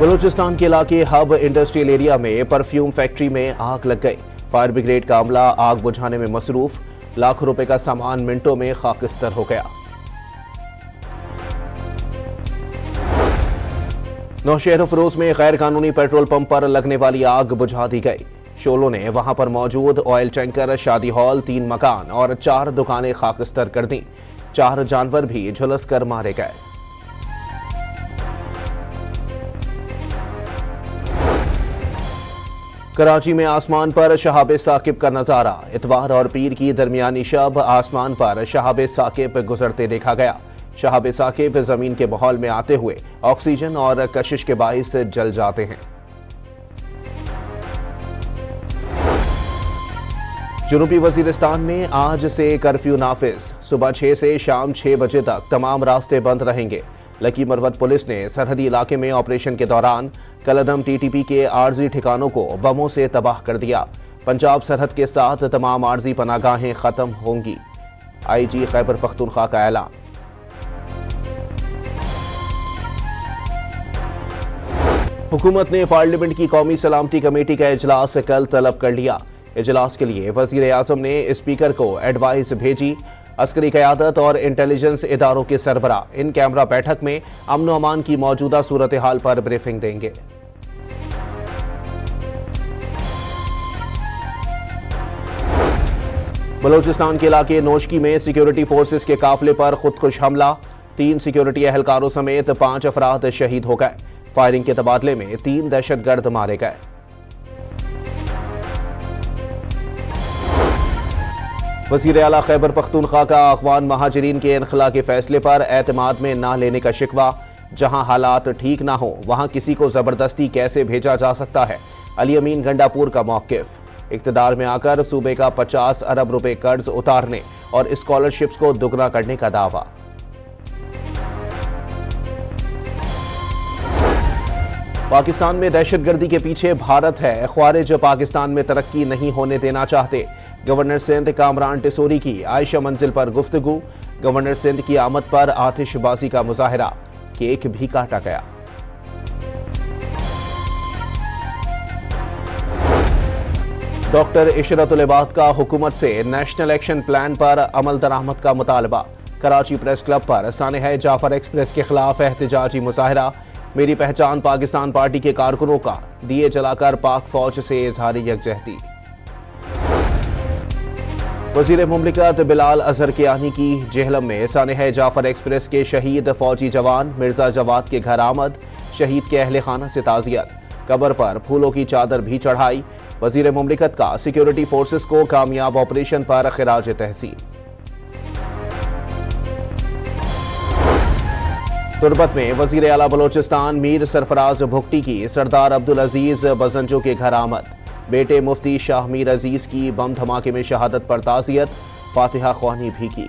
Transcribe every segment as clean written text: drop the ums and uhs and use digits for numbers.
बलूचिस्तान के इलाके hub industrial area में परफ्यूम फैक्ट्री में आग लग गई। फायर ब्रिगेड का अमला आग बुझाने में मसरूफ। लाखों रुपए का सामान मिनटों में खाकिस्तर हो गया। नौशहर फरोज में गैर कानूनी पेट्रोल पंप पर लगने वाली आग बुझा दी गई। शोलों ने वहां पर मौजूद ऑयल टैंकर, शादी हॉल, 3 मकान और 4 दुकानें खाकिस्तर कर दी। 4 जानवर भी झुलस कर मारे गए। कराची में आसमान पर शहाब साकिब का नजारा। इतवार और पीर की दरमियानी शब आसमान पर शहाब साकिब गुजरते देखा गया। शहाब साकिब जमीन के माहौल में आते हुए ऑक्सीजन और कशिश के बाइस जल जाते हैं। जनूबी वजीरिस्तान में आज से कर्फ्यू नाफिज। सुबह 6 से शाम 6 बजे तक तमाम रास्ते बंद रहेंगे। लकी मरवत पुलिस ने सरहदी इलाके में ऑपरेशन के दौरान कलदम टीटीपी के आर्जी ठिकानों को बमों से तबाह कर दिया। पंजाब सरहद के साथ तमाम आर्जी पनागाहें खत्म होंगी। आईजी खैबर पख्तूनख्वा का ऐलान। हुकूमत ने पार्लियामेंट की कौमी सलामती कमेटी का इजलास कल तलब कर लिया। इजलास के लिए वजीर आजम ने स्पीकर को एडवाइस भेजी। अस्करी क़यादत और इंटेलिजेंस इदारों के सरबरा इन कैमरा बैठक में अमन व अमान की मौजूदा सूरत हाल पर ब्रीफिंग देंगे। बलूचिस्तान के इलाके नोशकी में सिक्योरिटी फोर्सेस के काफिले पर खुदकुश हमला। 3 सिक्योरिटी एहलकारों समेत 5 अफराद शहीद हो गए। फायरिंग के तबादले में 3 दहशतगर्द मारे गए। वज़ीर आला खैबर पख्तूनख्वा का अफ़गान महाजरीन के इनखला के फैसले पर एतमाद में ना लेने का शिकवा। जहां हालात ठीक ना हो वहां किसी को जबरदस्ती कैसे भेजा जा सकता है। अली अमीन गंडापुर का मौक़िफ़। इक़्तिदार में आकर सूबे का 50 अरब रुपए कर्ज उतारने और स्कॉलरशिप्स को दुगना करने का दावा। पाकिस्तान में दहशतगर्दी के पीछे भारत है। ख्वारिज पाकिस्तान में तरक्की नहीं होने देना चाहते। गवर्नर सिंध कामरान टिसोरी की आयशा मंजिल पर गुफ्तगू। गवर्नर सिंध की आमद पर आतिशबाजी का मुजाहरा। केक भी काटा गया। डॉक्टर इशरतुल इबाद का हुकूमत से नेशनल एक्शन प्लान पर अमल दरामद का मुतालबा। कराची प्रेस क्लब पर सानेह जाफर एक्सप्रेस के खिलाफ एहतजाजी मुजाहरा। मेरी पहचान पाकिस्तान पार्टी के कारकुनों का दिए जलाकर पाक फौज से इजहारी यकजहती। वजीर मुमलिकत बिलाल अजहर कियानी की जेहलम में सानेह जाफर एक्सप्रेस के शहीद फौजी जवान मिर्जा जवाद के घर आमद। शहीद के अहले खाना से ताज़ियत। कब्र पर फूलों की चादर भी चढ़ाई। वजीर मुमलिकत का सिक्योरिटी फोर्सेस को कामयाब ऑपरेशन पर खिराज तहसीन। तुरबत में वजीर आला बलोचिस्तान मीर सरफराज भुगटी की सरदार अब्दुल अजीज बजंजो के घर आमद। बेटे मुफ्ती शाह मीर अजीज की बम धमाके में शहादत पर ताज़ियत। फातिहा ख्वानी भी की।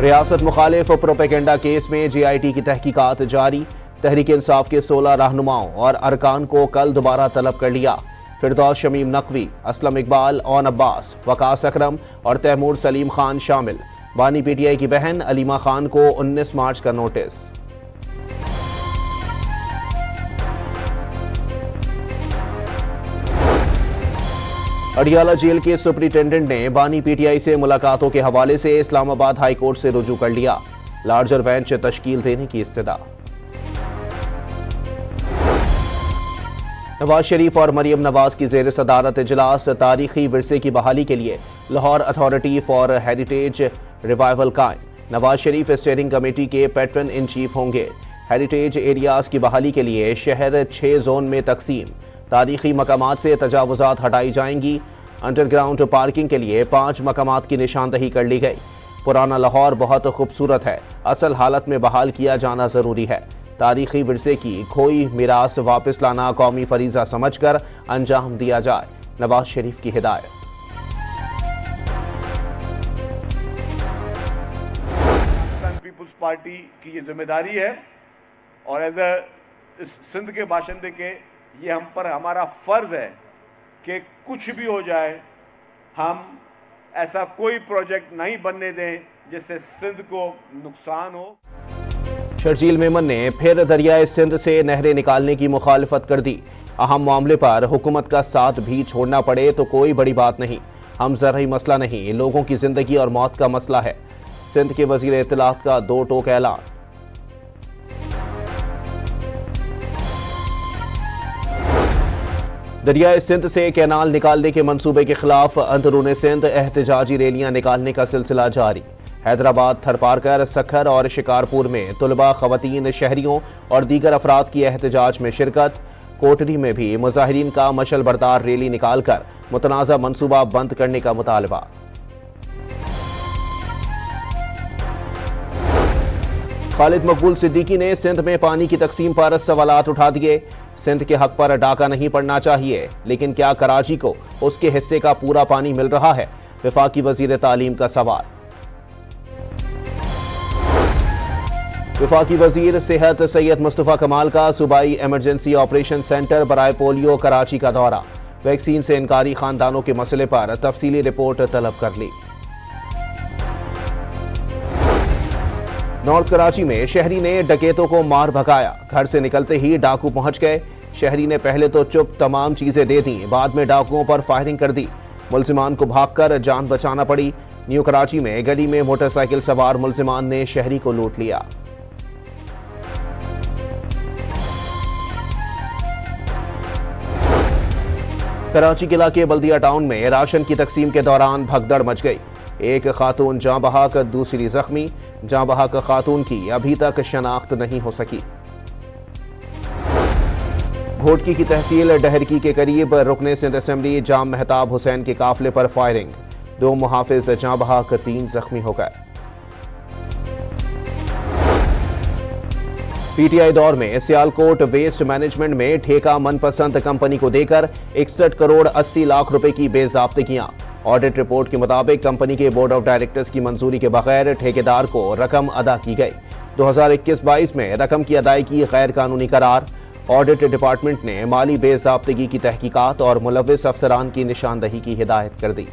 रियासत मुखालिफ प्रोपेगेंडा केस में JIT की तहकीकात जारी। तहरीक इंसाफ के 16 रहनुमाओं और अरकान को कल दोबारा तलब कर लिया। फिरदौस शमीम नकवी, असलम इकबाल, ओन अब्बास, वकास अकरम और तैमूर सलीम खान शामिल। बानी PTI की बहन अलीमा खान को 19 मार्च का नोटिस। अडियाला जेल के सुपरिटेंडेंट ने बानी PTI से मुलाकातों के हवाले से इस्लामाबाद हाई कोर्ट से रुजू कर लिया। लार्जर बेंच तश्कील देने की इस्तदा। नवाज शरीफ और मरियम नवाज की जेर सदारत इजलास। तारीखी विरसे की बहाली के लिए Lahore authority for heritage revival कायम। नवाज शरीफ स्टीयरिंग कमेटी के पैट्रन इन चीफ होंगे। हेरिटेज एरियाज की बहाली के लिए शहर 6 जोन में तकसीम। तारीखी मकामात से तजावुजात हटाई जाएंगी। अंडरग्राउंड पार्किंग के लिए 5 मकामात की निशानदही कर ली गई। पुराना लाहौर बहुत खूबसूरत है, असल हालत में बहाल किया जाना जरूरी है। तारीखी विरसे की खोई मिरास वापस लाना कौमी फरीजा समझकर अंजाम दिया जाए। नवाज शरीफ की हिदायत। पाकिस्तान पीपुल्स पार्टी की ये जिम्मेदारी है और एज ए सिंध के बाशिंदे के ये हम पर हमारा फर्ज है कि कुछ भी हो जाए हम ऐसा कोई प्रोजेक्ट नहीं बनने दें जिससे सिंध को नुकसान हो। शर्जील मेमन ने फिर दरियाए सिंध से नहरें निकालने की मुखालफत कर दी। अहम मामले पर हुकूमत का साथ भी छोड़ना पड़े तो कोई बड़ी बात नहीं, हम ज़रई मसला नहीं, लोगों की जिंदगी और मौत का मसला है। सिंध के वजीर इत्तलात का दो टोक ऐलान। दरियाए सिंध से कैनाल निकालने के मंसूबे के खिलाफ अंदरूनी सिंध एहतजाजी रैलियां निकालने का सिलसिला जारी। हैदराबाद, थरपारकर, सखर और शिकारपुर में तुलबा, खवातीन, शहरियों और दीगर अफराद की एहतजाज में शिरकत। कोटरी में भी मुजाहिरीन का मशल बरदार रैली निकालकर मुतनाज़ा मंसूबा बंद करने का मुतालबा। खालिद मकबूल सिद्दीकी ने सिंध में पानी की तकसीम पर सवालात उठा दिए। सिंध के हक पर डाका नहीं पड़ना चाहिए, लेकिन क्या कराची को उसके हिस्से का पूरा पानी मिल रहा है? वफाकी वजीर तालीम का सवाल। वफाकी वजीर सेहत सैयद मुस्तफ़ा कमाल का सूबाई इमरजेंसी ऑपरेशन सेंटर बराए पोलियो कराची का दौरा। वैक्सीन से इनकारी खानदानों के मसले पर तफसीली रिपोर्ट तलब कर ली। नॉर्थ कराची में शहरी ने डकैतों को मार भगाया। घर से निकलते ही डाकू पहुंच गए। शहरी ने पहले तो चुप तमाम चीजें दे दी, बाद में डाकुओं पर फायरिंग कर दी। मुल्जिमान को भागकर जान बचाना पड़ी। न्यू कराची में गली में मोटरसाइकिल सवार मुल्जिमान ने शहरी को लूट लिया। कराची किला के बल्दिया टाउन में राशन की तकसीम के दौरान भगदड़ मच गई। एक खातून जाँ बहक, दूसरी जख्मी। जाँ बहक खातून की अभी तक शनाख्त नहीं हो सकी। घोटकी की तहसील डहरकी के करीब रुकने सिंध असेंबली जाम मेहताब हुसैन के काफिले पर फायरिंग। 2 मुहाफिज जाँ बहक, 3 जख्मी हो गए। पीटीआई दौर में सियालकोट वेस्ट मैनेजमेंट में ठेका मनपसंद कंपनी को देकर 61 करोड़ 80 लाख रुपए की बेज़ाब्तियां। ऑडिट रिपोर्ट के मुताबिक कंपनी के बोर्ड ऑफ डायरेक्टर्स की मंजूरी के बगैर ठेकेदार को रकम अदा की गई। 2021-22 में रकम की अदायगी गैर कानूनी करार। ऑडिट डिपार्टमेंट ने माली बेज़ाब्तगी की तहकीकात और मुलव्विस अफसरान की निशानदही की हिदायत कर दी।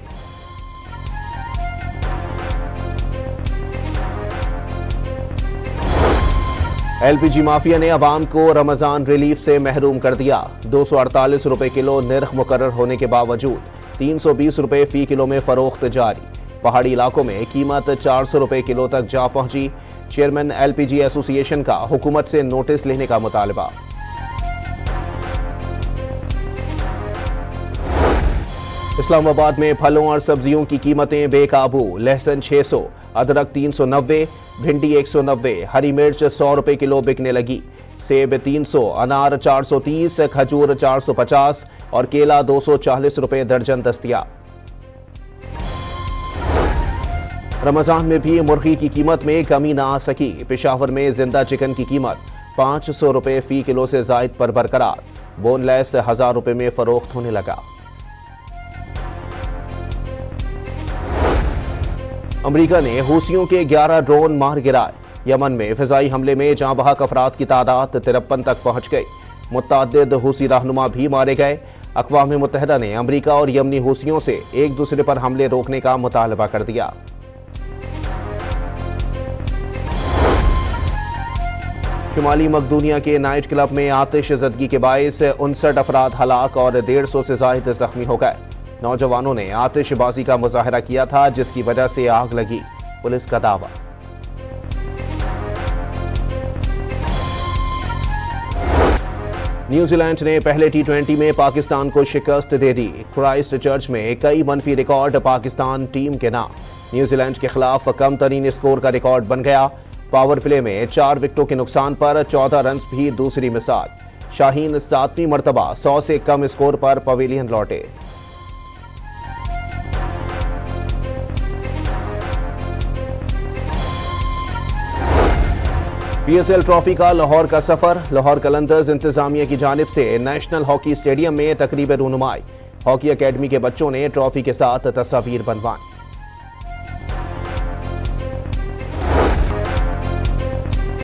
एलपीजी माफिया ने अवाम को रमजान रिलीफ से महरूम कर दिया। 248 रुपए किलो निर्ख मुकर्रर होने के बावजूद 320 रुपए फी किलो में फरोख्त जारी। पहाड़ी इलाकों में कीमत 400 रुपए किलो तक जा पहुंची। चेयरमैन एलपीजी एसोसिएशन का हुकूमत से नोटिस लेने का मुतालबा। इस्लामाबाद में फलों और सब्जियों की कीमतें बेकाबू। लहसुन 600, अदरक 390, भिंडी 190, हरी मिर्च 100 रुपए किलो बिकने लगी। सेब 300, अनार 430, खजूर 450 और केला 240 रुपए दर्जन दस्तियाब। रमजान में भी मुर्गी की कीमत में कमी ना आ सकी। पेशावर में जिंदा चिकन की कीमत 500 रुपए फी किलो से जायद पर बरकरार। बोनलेस 1000 रुपए में फरोख्त होने लगा। अमेरिका ने हूसियों के 11 ड्रोन मार गिराए। यमन में फिजाई हमले में जाँ बहक अफराद की तादाद 53 तक पहुंच गई। मुतअद्दिद हूसी रहनुमा भी मारे गए। अक़वाम मुत्तहिदा ने अमेरिका और यमनी हूसियों से एक दूसरे पर हमले रोकने का मुतालबा कर दिया। शुमाली मकदूनिया के नाइट क्लब में आतिशज़दगी के बायस 59 अफराद हलाक और 150 से ज़ायद जख्मी हो गए। नौजवानों ने आतिशबाजी का मुजाहरा किया था, जिसकी वजह से आग लगी, पुलिस का दावा। न्यूजीलैंड ने पहले T20 में पाकिस्तान को शिकस्त दे दी। क्राइस्ट चर्च में कई मनफी रिकॉर्ड पाकिस्तान टीम के नाम। न्यूजीलैंड के खिलाफ कम तरीन स्कोर का रिकॉर्ड बन गया। पावर प्ले में 4 विकेटों के नुकसान पर 14 रन भी दूसरी मिसाल। शाहीन 7वीं मरतबा 100 से कम स्कोर पर पवेलियन लौटे। PSL ट्रॉफी का लाहौर का सफर। लाहौर कलंदर्स इंतजामिया की जानिब से नेशनल हॉकी स्टेडियम में तकरीब रूनुमाई। हॉकी अकेडमी के बच्चों ने ट्रॉफी के साथ तस्वीर बनवाई।